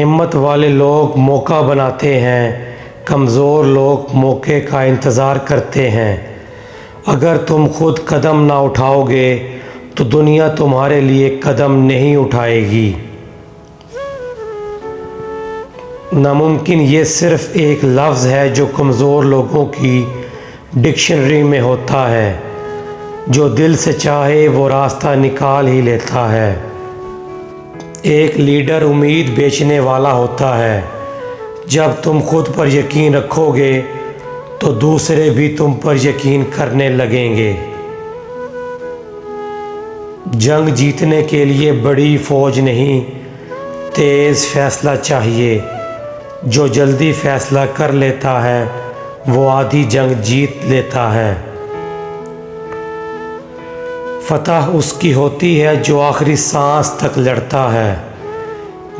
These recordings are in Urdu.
ہمت والے لوگ موقع بناتے ہیں، کمزور لوگ موقع کا انتظار کرتے ہیں۔ اگر تم خود قدم نہ اٹھاؤ گے تو دنیا تمہارے لیے قدم نہیں اٹھائے گی۔ ناممکن یہ صرف ایک لفظ ہے جو کمزور لوگوں کی ڈکشنری میں ہوتا ہے۔ جو دل سے چاہے وہ راستہ نکال ہی لیتا ہے۔ ایک لیڈر امید بیچنے والا ہوتا ہے۔ جب تم خود پر یقین رکھو گے تو دوسرے بھی تم پر یقین کرنے لگیں گے۔ جنگ جیتنے کے لیے بڑی فوج نہیں، تیز فیصلہ چاہیے۔ جو جلدی فیصلہ کر لیتا ہے وہ آدھی جنگ جیت لیتا ہے۔ فتح اس کی ہوتی ہے جو آخری سانس تک لڑتا ہے۔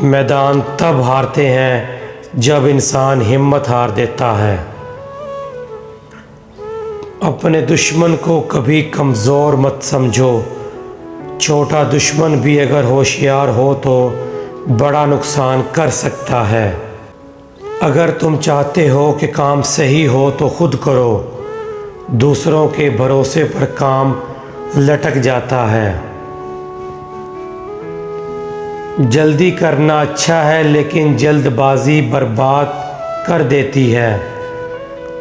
میدان تب ہارتے ہیں جب انسان ہمت ہار دیتا ہے۔ اپنے دشمن کو کبھی کمزور مت سمجھو۔ چھوٹا دشمن بھی اگر ہوشیار ہو تو بڑا نقصان کر سکتا ہے۔ اگر تم چاہتے ہو کہ کام صحیح ہو تو خود کرو۔ دوسروں کے بھروسے پر کام لٹک جاتا ہے۔ جلدی کرنا اچھا ہے لیکن جلد بازی برباد کر دیتی ہے۔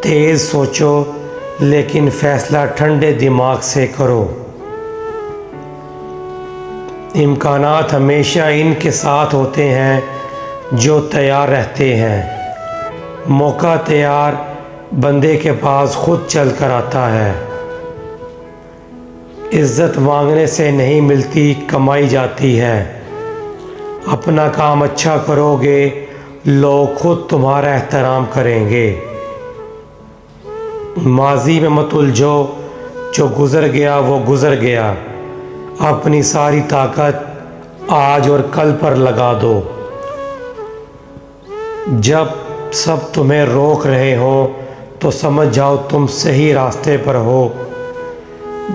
تیز سوچو لیکن فیصلہ ٹھنڈے دماغ سے کرو۔ امکانات ہمیشہ ان کے ساتھ ہوتے ہیں جو تیار رہتے ہیں۔ موقع تیار بندے کے پاس خود چل کر آتا ہے۔ عزت مانگنے سے نہیں ملتی، کمائی جاتی ہے۔ اپنا کام اچھا کرو گے لوگ خود تمہارا احترام کریں گے۔ ماضی میں مت الجھو، جو گزر گیا وہ گزر گیا۔ اپنی ساری طاقت آج اور کل پر لگا دو۔ جب سب تمہیں روک رہے ہوں تو سمجھ جاؤ تم صحیح راستے پر ہو۔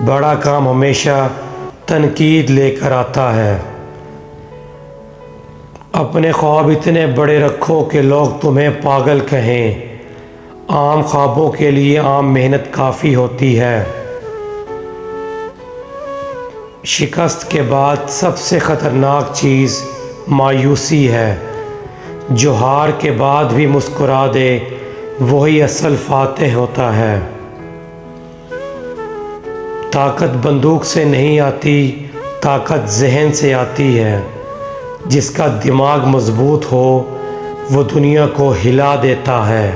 بڑا کام ہمیشہ تنقید لے کر آتا ہے۔ اپنے خواب اتنے بڑے رکھو کہ لوگ تمہیں پاگل کہیں۔ عام خوابوں کے لیے عام محنت کافی ہوتی ہے۔ شکست کے بعد سب سے خطرناک چیز مایوسی ہے۔ جو ہار کے بعد بھی مسکرا دے وہی اصل فاتح ہوتا ہے۔ طاقت بندوق سے نہیں آتی، طاقت ذہن سے آتی ہے۔ جس کا دماغ مضبوط ہو وہ دنیا کو ہلا دیتا ہے۔